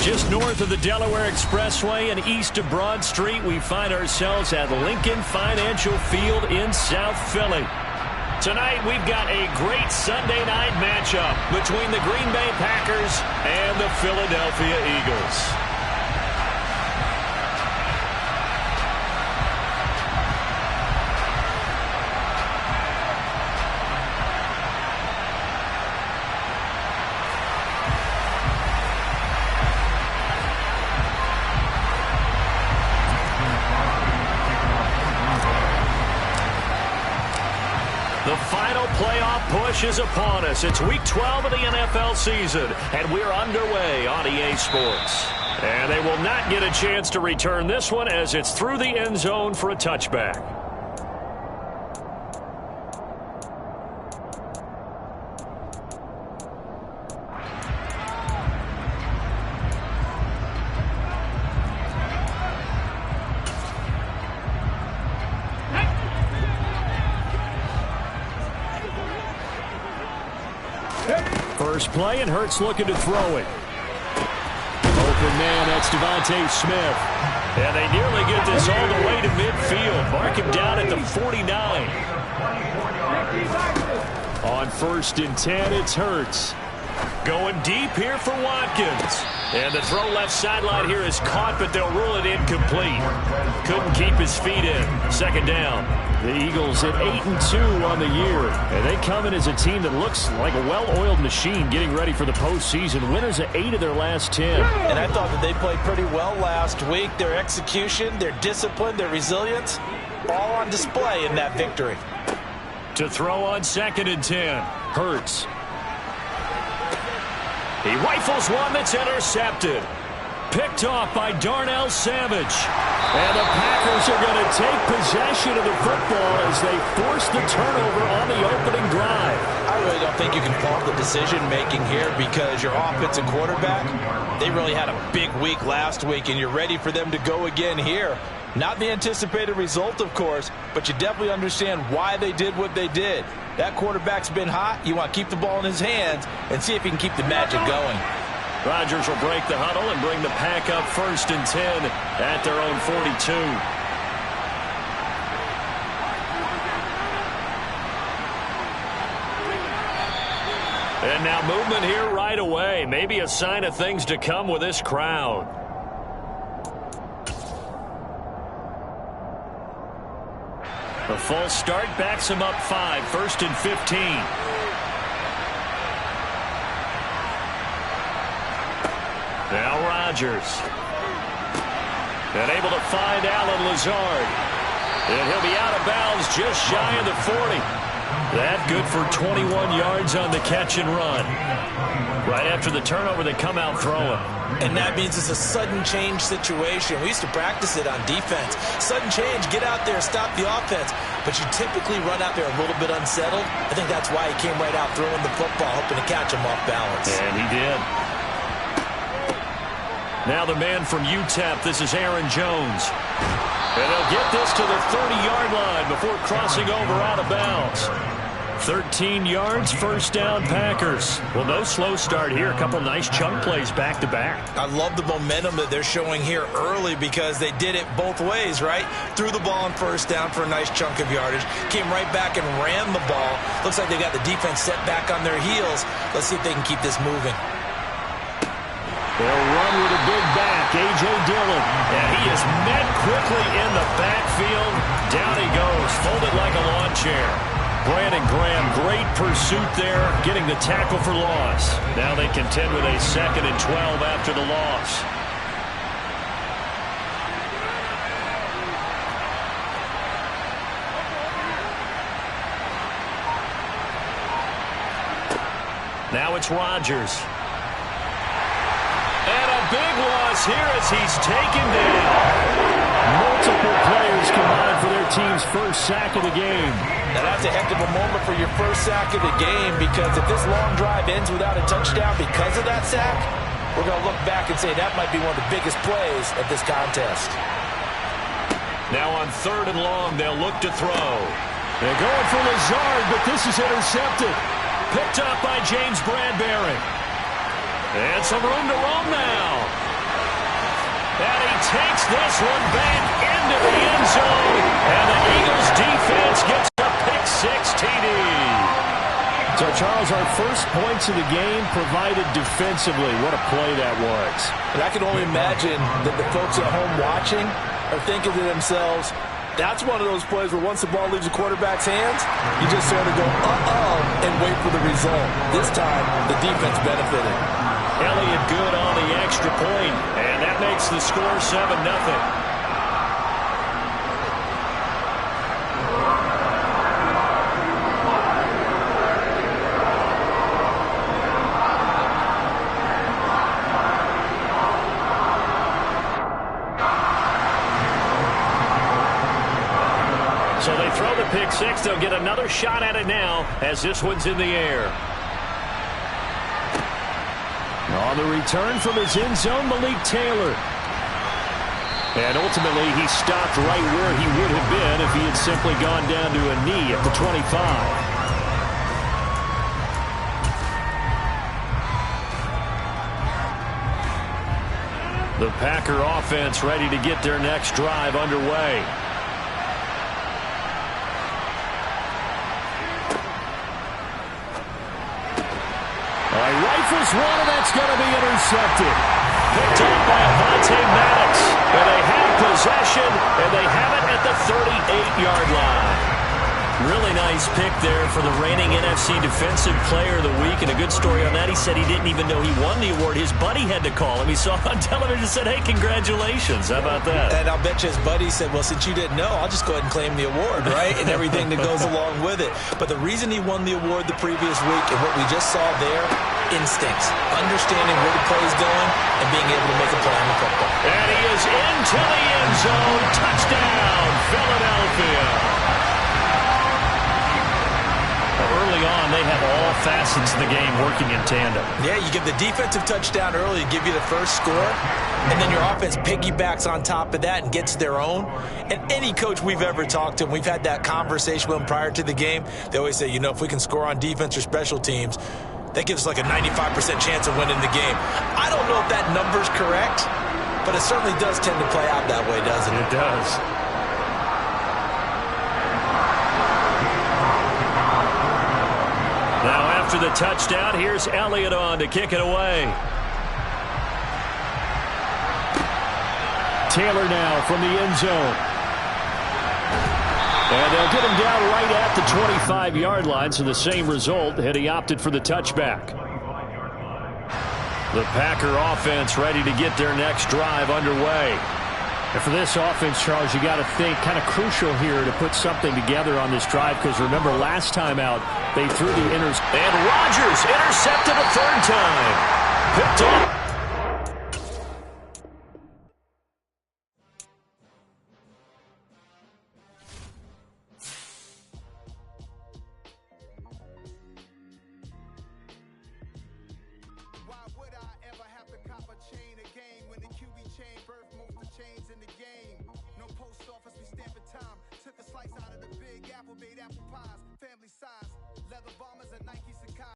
Just north of the Delaware Expressway and east of Broad Street, we find ourselves at Lincoln Financial Field in South Philly. Tonight, we've got a great Sunday night matchup between the Green Bay Packers and the Philadelphia Eagles. The final playoff push is upon us. It's Week 12 of the NFL season, and we're underway on EA Sports. And they will not get a chance to return this one as it's through the end zone for a touchback. First play, and Hurts looking to throw it. Open man, that's Devontae Smith. And they nearly get this all the way to midfield. Mark him down at the 49. On 1st and 10, it's Hurts. Going deep here for Watkins. And the throw left sideline here is caught, but they'll rule it incomplete. Couldn't keep his feet in. 2nd down. The Eagles at 8-2 on the year. And they come in as a team that looks like a well-oiled machine getting ready for the postseason. Winners of 8 of their last 10. And I thought that they played pretty well last week. Their execution, their discipline, their resilience, all on display in that victory. To throw on 2nd and 10. Hurts. He rifles one that's intercepted. Picked off by Darnell Savage. And the Packers are going to take possession of the football as they force the turnover on the opening drive. I really don't think you can fault the decision-making here because your offensive quarterback, they really had a big week last week, and you're ready for them to go again here. Not the anticipated result, of course, but you definitely understand why they did what they did. That quarterback's been hot. You want to keep the ball in his hands and see if he can keep the magic going. Rodgers will break the huddle and bring the Pack up 1st and 10 at their own 42. And now movement here right away. Maybe a sign of things to come with this crowd. A false start backs him up 5, 1st and 15. Now Rodgers. And able to find Allen Lazard. And he'll be out of bounds just shy of the 40. That good for 21 yards on the catch and run. Right after the turnover, they come out throwing. And that means it's a sudden change situation. We used to practice it on defense. Sudden change, get out there, stop the offense. But you typically run out there a little bit unsettled. I think that's why he came right out throwing the football, hoping to catch him off balance. And he did. Now the man from UTEP, this is Aaron Jones. And they'll get this to the 30-yard line before crossing over out of bounds. 13 yards, 1st down Packers. Well, no slow start here. A couple nice chunk plays back-to-back. I love the momentum that they're showing here early because they did it both ways, right? Threw the ball on 1st down for a nice chunk of yardage. Came right back and ran the ball. Looks like they got the defense set back on their heels. Let's see if they can keep this moving. They'll run with a big back, A.J. Dillon. And he is met quickly in the backfield. Down he goes, folded like a lawn chair. Brandon Graham, great pursuit there, getting the tackle for loss. Now they contend with a 2nd and 12 after the loss. Now it's Rodgers. And a big loss here as he's taken down. Multiple players combined for their team's 1st sack of the game. Now that's a heck of a moment for your 1st sack of the game because if this long drive ends without a touchdown because of that sack, we're going to look back and say that might be one of the biggest plays of this contest. Now on 3rd and long, they'll look to throw. They're going for Lazard, but this is intercepted. Picked up by James Bradbury. And some room to roam now. And he takes this one back into the end zone. And the Eagles defense gets a pick-6 TD. So, Charles, our first points of the game provided defensively. What a play that was. And I can only imagine that the folks at home watching are thinking to themselves, that's one of those plays where once the ball leaves the quarterback's hands, you just sort of go, uh-oh, and wait for the result. This time, the defense benefited. Elliott good on the extra point, and that makes the score 7-0. So they throw the pick-6. They'll get another shot at it now as this one's in the air. On the return from his end zone, Malik Taylor. And ultimately, he stopped right where he would have been if he had simply gone down to a knee at the 25. The Packer offense ready to get their next drive underway. Rifles one, and that's going to be intercepted. Picked up by Avonte Maddox. And they have possession, and they have it at the 38-yard line. Really nice pick there for the reigning NFC Defensive Player of the Week. And a good story on that. He said he didn't even know he won the award. His buddy had to call him. He saw on television and said, hey, congratulations. How about that? And I'll bet you his buddy said, well, since you didn't know, I'll just go ahead and claim the award, right? And everything that goes along with it. But the reason he won the award the previous week and what we just saw there, instincts, understanding where the play is going and being able to make a play on the football. And he is into the end zone. Touchdown, Philadelphia. Early on, they have all facets of the game working in tandem. Yeah, you give the defensive touchdown early, give you the first score, and then your offense piggybacks on top of that and gets their own. And any coach we've ever talked to, and we've had that conversation with them prior to the game, they always say, you know, if we can score on defense or special teams, that gives us like a 95% chance of winning the game. I don't know if that number's correct, but it certainly does tend to play out that way, doesn't it? It does. Now after the touchdown, here's Elliott on to kick it away. Taylor now from the end zone. And they'll get him down right at the 25-yard line, so the same result had he opted for the touchback. The Packer offense ready to get their next drive underway. And for this offense, Charles, you got to think kind of crucial here to put something together on this drive, because remember last time out, they threw the And Rodgers intercepted a third time. Picked off